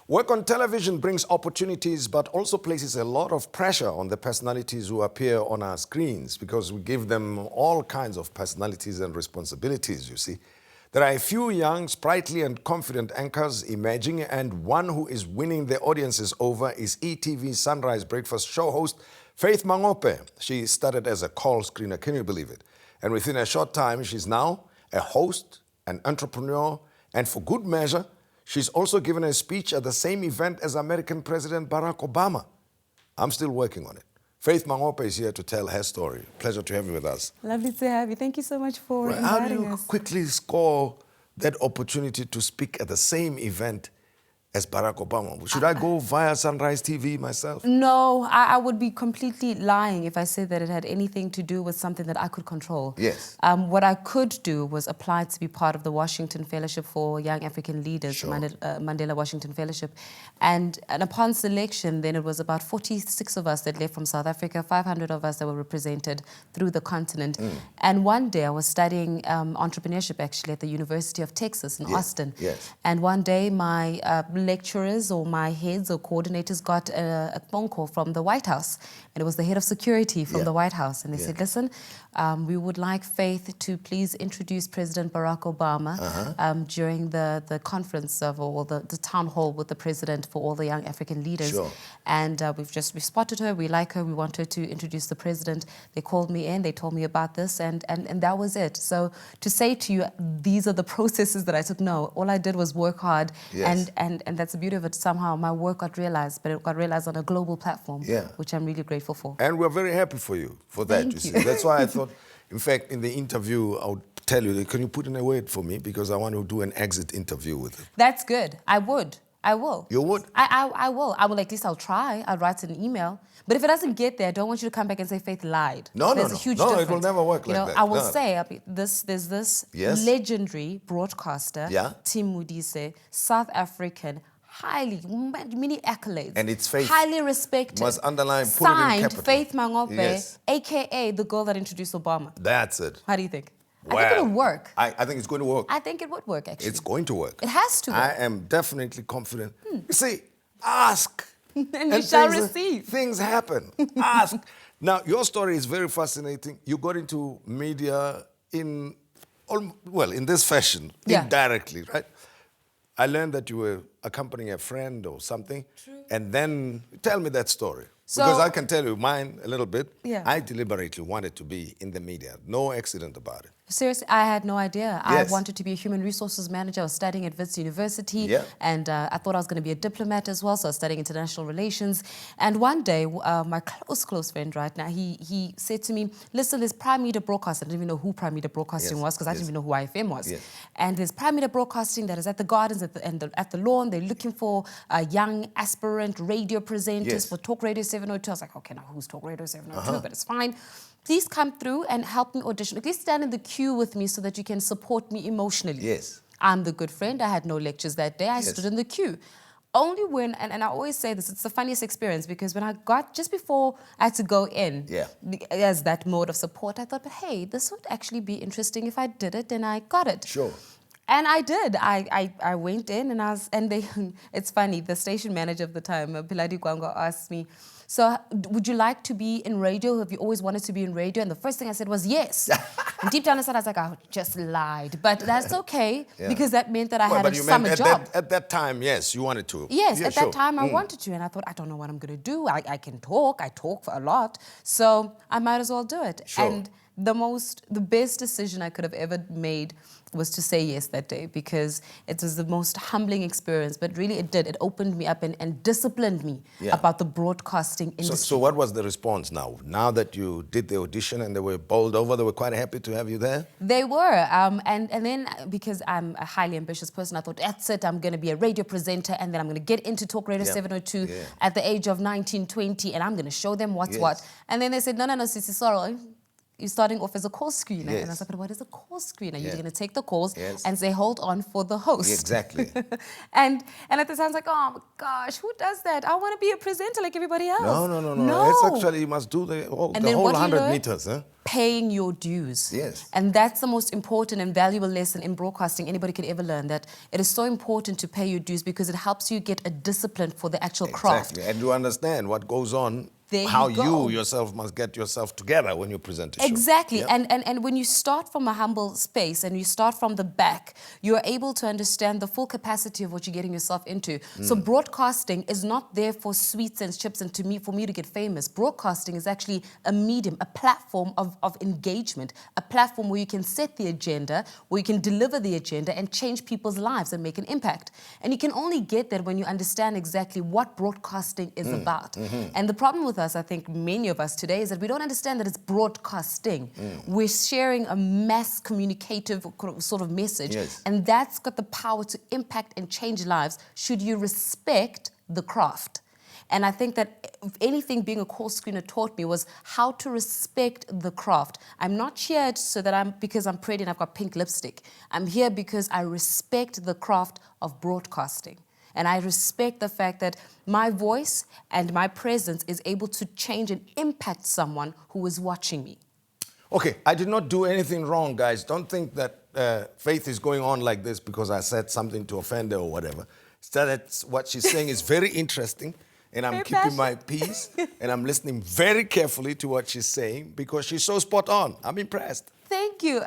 Work on television brings opportunities but also places a lot of pressure on the personalities who appear on our screens because we give them all kinds of personalities and responsibilities, you see. There are a few young, sprightly and confident anchors emerging, and one who is winning the audiences over is ETV's Sunrise Breakfast show host, Faith Mangope. She started as a call screener, can you believe it? And within a short time, she's now a host, an entrepreneur, and for good measure, she's also given a speech at the same event as American President Barack Obama. I'm still working on it. Faith Mangope is here to tell her story. Pleasure to have you with us. Lovely to have you. Thank you so much for inviting us. How do you quickly score that opportunity to speak at the same event as Barack Obama? Should I go via Sunrise TV myself? No, I would be completely lying if I said that it had anything to do with something that I could control. Yes. What I could do was apply to be part of the Washington Fellowship for Young African Leaders, Sure. Mandela Washington Fellowship. And upon selection, then it was about 46 of us that left from South Africa, 500 of us that were represented through the continent. And one day I was studying entrepreneurship actually at the University of Texas in Austin. Yes. And one day my lecturers or my heads or coordinators got a phone call from the White House, and it was the head of security from the White House, and they said, listen, we would like Faith to please introduce President Barack Obama during the conference or the town hall with the president for all the young African leaders. Sure. And we've spotted her, we like her, we want her to introduce the president. They called me in, they told me about this, and that was it. So to say to you, these are the processes that I took, no, all I did was work hard, and that's the beauty of it. Somehow my work got realized, but it got realized on a global platform, which I'm really grateful for. And we're very happy for you for that. Thank you see. you. That's why I thought, in fact, in the interview, I would tell you, can you put in a word for me? Because I want to do an exit interview with it. That's good. I would. I will. You would? I will. I will, at least I'll try. I'll write an email. But if it doesn't get there, I don't want you to come back and say Faith lied. No, There's no, a huge no, difference. it will never work like that. I will No. say, there's this legendary broadcaster, Tim Modise, South African, highly, many accolades. And it's Faith. Highly respected. Must underline, put signed, it in capital. Faith Mangope, a.k.a. the girl that introduced Obama. That's it. How do you think? Wow. I think it would work. I think it's going to work. I think it would work, actually. It's going to work. It has to work. I am definitely confident. You see, ask. and you shall receive. Things happen. Ask. Now, your story is very fascinating. You got into media in this fashion, indirectly, right? I learned that you were accompanying a friend or something. True. And then tell me that story. So, because I can tell you mine a little bit. Yeah. I deliberately wanted to be in the media. No accident about it. Seriously, I had no idea. Yes. I wanted to be a human resources manager. I was studying at Wits University, and I thought I was going to be a diplomat as well, so I was studying international relations. And one day, my close friend right now, he said to me, listen, there's Prime Media Broadcasting. I didn't even know who Prime Media Broadcasting was, because I didn't even know who IFM was. And there's Prime Media Broadcasting that is at the Gardens, at the lawn. They're looking for young aspirant radio presenters for Talk Radio 702. I was like, okay, now who's Talk Radio 702? But it's fine. Please come through and help me audition. At least stand in the queue with me so that you can support me emotionally. Yes. I'm the good friend. I had no lectures that day. I stood in the queue. Only when, and I always say this, it's the funniest experience, because when I got, just before I had to go in, as that mode of support, I thought, but hey, this would actually be interesting if I did it, and I got it. Sure. And I did. I went in and they, it's funny, the station manager of the time, Piladi Kwango, asked me, so would you like to be in radio? Have you always wanted to be in radio? And the first thing I said was yes. And deep down inside, I was like, I just lied. But that's okay, because that meant that I had a summer job. At that time, yes, you wanted to. Yes, at that time I wanted to. And I thought, I don't know what I'm going to do. I can talk. I talk for a lot. So I might as well do it. Sure. And the best decision I could have ever made was to say yes that day, because it was the most humbling experience, but really it did. It opened me up and disciplined me about the broadcasting industry. So what was the response now? Now that you did the audition and they were bowled over, they were quite happy to have you there? They were. And then, because I'm a highly ambitious person, I thought, that's it, I'm going to be a radio presenter, and then I'm going to get into Talk Radio 702 at the age of 19, 20, and I'm going to show them what's what. And then they said, no, Sisi, sorry. you're starting off as a call screener. Yes. And I was like, what is a call screener? You're going to take the calls Yes. and say, hold on for the host. Exactly. and at the time, I was like, oh my gosh, who does that? I want to be a presenter like everybody else. No. It's actually, you must do the whole 100 meters. Huh? Paying your dues. Yes. And that's the most important and valuable lesson in broadcasting anybody could ever learn, that it is so important to pay your dues because it helps you get a discipline for the actual craft. Exactly. And you understand what goes on, There how you go. you yourself must get yourself together when you present a show. Exactly. Yep. And when you start from a humble space and you start from the back, you are able to understand the full capacity of what you're getting yourself into. So broadcasting is not there for sweets and chips and for me to get famous. Broadcasting is actually a medium, a platform of engagement, a platform where you can set the agenda, where you can deliver the agenda and change people's lives and make an impact. And you can only get that when you understand exactly what broadcasting is about. And the problem with us, I think many of us today, is that we don't understand that it's broadcasting. We're sharing a mass communicative sort of message, Yes. and that's got the power to impact and change lives should you respect the craft. And I think that if anything being a call screener taught me was how to respect the craft. I'm not here because I'm pretty and I've got pink lipstick. I'm here because I respect the craft of broadcasting. And I respect the fact that my voice and my presence is able to change and impact someone who is watching me. Okay, I did not do anything wrong, guys. Don't think that Faith is going on like this because I said something to offend her or whatever. That's what she's saying is very interesting, and I'm keeping my peace, and I'm listening very carefully to what she's saying because she's so spot on. I'm impressed. Thank you.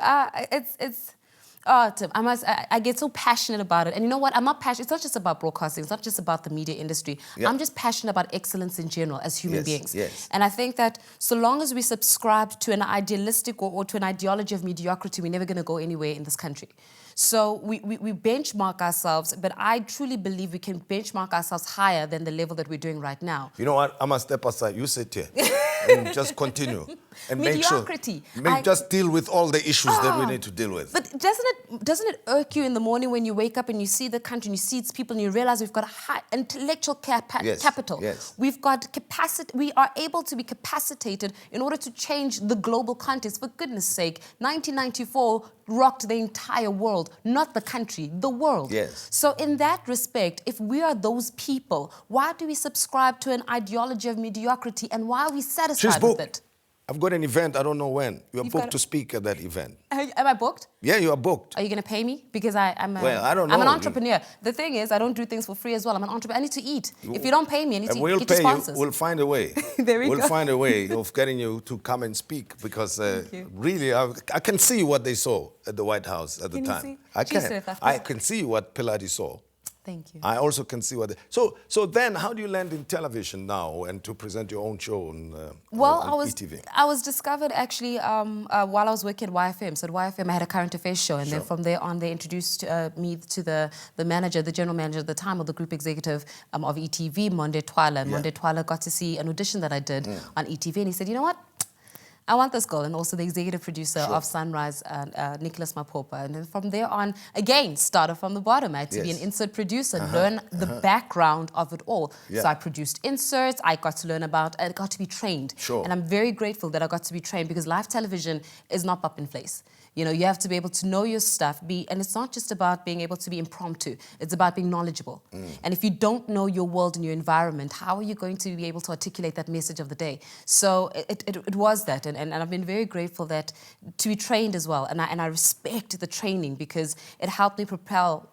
Tim, I get so passionate about it. And you know what? I'm not passionate. It's not just about broadcasting. It's not just about the media industry. Yep. I'm just passionate about excellence in general as human beings. Yes. And I think that so long as we subscribe to an idealistic or to an ideology of mediocrity, we're never going to go anywhere in this country. So we benchmark ourselves, but I truly believe we can benchmark ourselves higher than the level that we're doing right now. You know what? I must step aside. You sit here and just continue. And Mediocrity. Just deal with all the issues that we need to deal with. But doesn't it irk you in the morning when you wake up and you see the country and you see its people and you realize we've got a high intellectual capital. Yes. We've got capacity. We are able to be capacitated in order to change the global context. For goodness sake, 1994 rocked the entire world, not the country, the world. Yes. So in that respect, if we are those people, why do we subscribe to an ideology of mediocrity and why are we satisfied with it? I've got an event, I don't know when. You're booked to speak at that event. Am I booked? Yeah, you are booked. Are you going to pay me? Because I don't know. I'm an entrepreneur. The thing is, I don't do things for free as well. I'm an entrepreneur. I need to eat. If you don't pay me, I need to get your sponsors. We'll find a way. We'll find a way of getting you to come and speak because really, I can see what they saw at the White House at the time. See? I can see what Pilati saw. Thank you. I also can see what. So then, how do you land in television now and to present your own show on ETV? I was discovered actually while I was working at YFM. So at YFM, I had a current affairs show, and then from there on, they introduced me to the manager, the general manager at the time, or the group executive of ETV, Monde Twala. Monde Twala got to see an audition that I did on ETV, and he said, you know what? I want this girl, and also the executive producer of Sunrise, Nicholas Mapopa. And then from there on, again, started from the bottom. I had to be an insert producer, learn the background of it all. So I produced inserts, I got to be trained. And I'm very grateful that I got to be trained because live television is not pop in place. You know, you have to be able to know your stuff, and it's not just about being able to be impromptu, it's about being knowledgeable. And if you don't know your world and your environment, how are you going to be able to articulate that message of the day? So it was that, and I've been very grateful that to be trained as well, and I respect the training because it helped me propel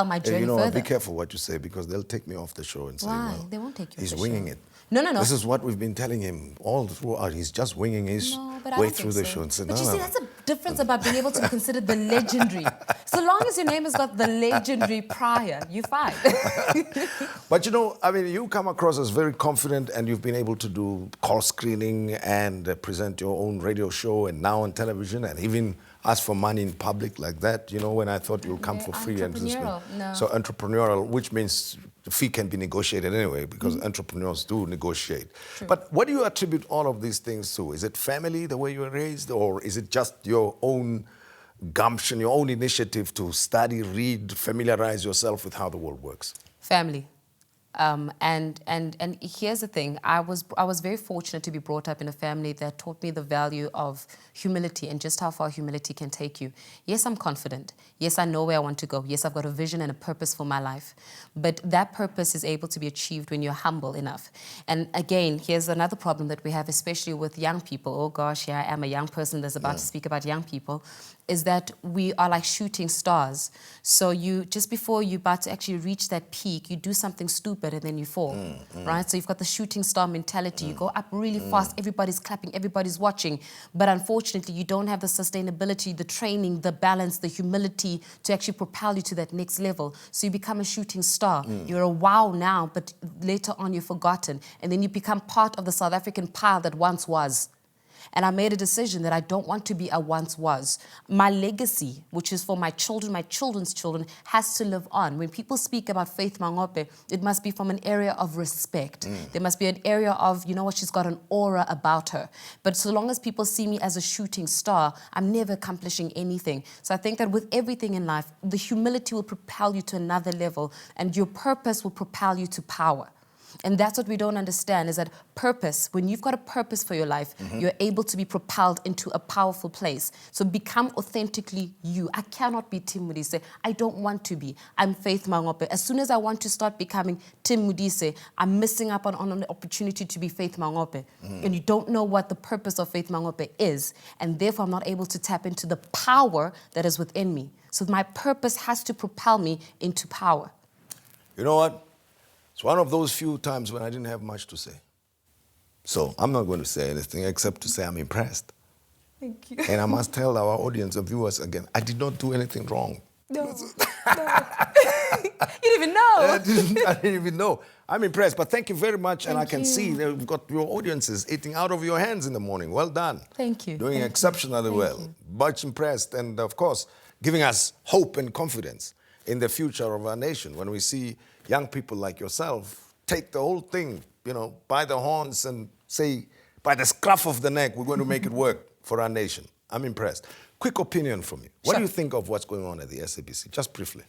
my journey further. Be careful what you say because they'll take me off the show and say, why? They won't take you off the show. He's winging it. No. This is what we've been telling him all throughout. He's just winging his way through the show. And said, but you see, that's a difference about being able to be considered the legendary. So long as your name has got the legendary prior, you're fine. But you know, I mean, you come across as very confident and you've been able to do call screening and present your own radio show and now on television and even ask for money in public like that, you know, when I thought you'll come for free. So entrepreneurial, which means the fee can be negotiated anyway because entrepreneurs do negotiate. True. But what do you attribute all of these things to? Is it family, the way you were raised, or is it just your own gumption, your own initiative to study, read, familiarize yourself with how the world works? Family. And here's the thing: I was very fortunate to be brought up in a family that taught me the value of humility and just how far humility can take you. Yes, I'm confident. Yes, I know where I want to go. Yes, I've got a vision and a purpose for my life. But that purpose is able to be achieved when you're humble enough. And again, here's another problem that we have, especially with young people. Oh gosh, yeah, I am a young person that's about to speak about young people. Is that we are like shooting stars. So you, just before you're about to actually reach that peak, you do something stupid and then you fall, right? So you've got the shooting star mentality. You go up really fast, everybody's clapping, everybody's watching. But unfortunately, you don't have the sustainability, the training, the balance, the humility to actually propel you to that next level. So you become a shooting star. You're a wow now, but later on you're forgotten. And then you become part of the South African pile that once was. And I made a decision that I don't want to be a once was. My legacy, which is for my children, my children's children, has to live on. When people speak about Faith Mangope, it must be from an area of respect. There must be an area of, you know what, she's got an aura about her. But so long as people see me as a shooting star, I'm never accomplishing anything. So I think that with everything in life, the humility will propel you to another level, and your purpose will propel you to power. And that's what we don't understand, is that purpose, when you've got a purpose for your life, you're able to be propelled into a powerful place. So become authentically you. I cannot be Tim Modise. I don't want to be. I'm Faith Mangope. As soon as I want to start becoming Tim Modise, I'm missing up on an opportunity to be Faith Mangope. And you don't know what the purpose of Faith Mangope is. And therefore, I'm not able to tap into the power that is within me. So my purpose has to propel me into power. You know what? It's one of those few times when I didn't have much to say. So I'm not going to say anything except to say I'm impressed. Thank you. And I must tell our audience and viewers again, I did not do anything wrong. No. You didn't even know. I didn't even know. I'm impressed, but thank you very much. And I can see that you've got your audiences eating out of your hands in the morning. Well done. Thank you. Doing exceptionally well. Much impressed. And of course, giving us hope and confidence in the future of our nation when we see young people like yourself take the whole thing, you know, by the horns and say, by the scruff of the neck, we're going to make it work for our nation. I'm impressed. Quick opinion from you. What do you think of what's going on at the SABC? Just briefly.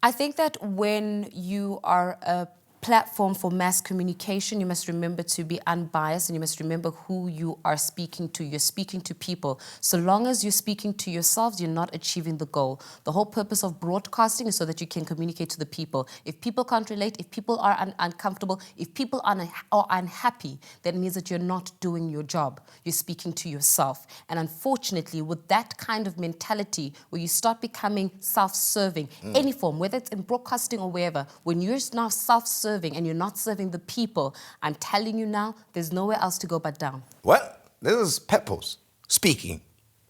I think that when you are a platform for mass communication, you must remember to be unbiased, and you must remember who you are speaking to. You're speaking to people. So long as you're speaking to yourselves, you're not achieving the goal. The whole purpose of broadcasting is so that you can communicate to the people. If people can't relate, if people are uncomfortable, if people are unhappy, that means that you're not doing your job. You're speaking to yourself. And unfortunately, with that kind of mentality, where you start becoming self-serving, any form, whether it's in broadcasting or wherever, when you're now self-serving, and you're not serving the people, I'm telling you now, there's nowhere else to go but down. Well, this is Peppos speaking.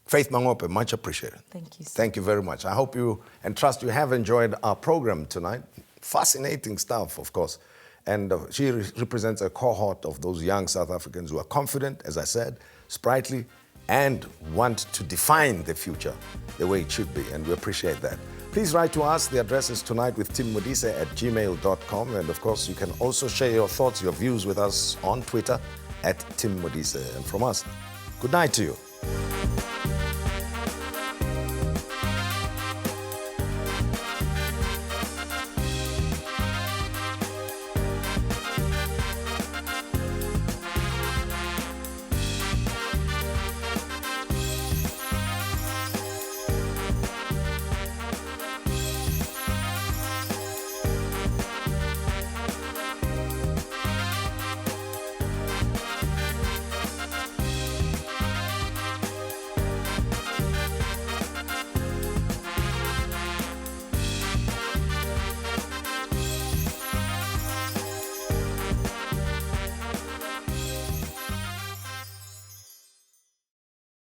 Faith Mangope, much appreciated. Thank you, sir. Thank you very much. I hope you and trust you have enjoyed our program tonight. Fascinating stuff, of course. And she represents a cohort of those young South Africans who are confident, as I said, sprightly, and want to define the future the way it should be. And we appreciate that. Please write to us. The address is tonightwiththimmodise@gmail.com. And of course, you can also share your thoughts, your views with us on Twitter @TimModise. And from us, good night to you.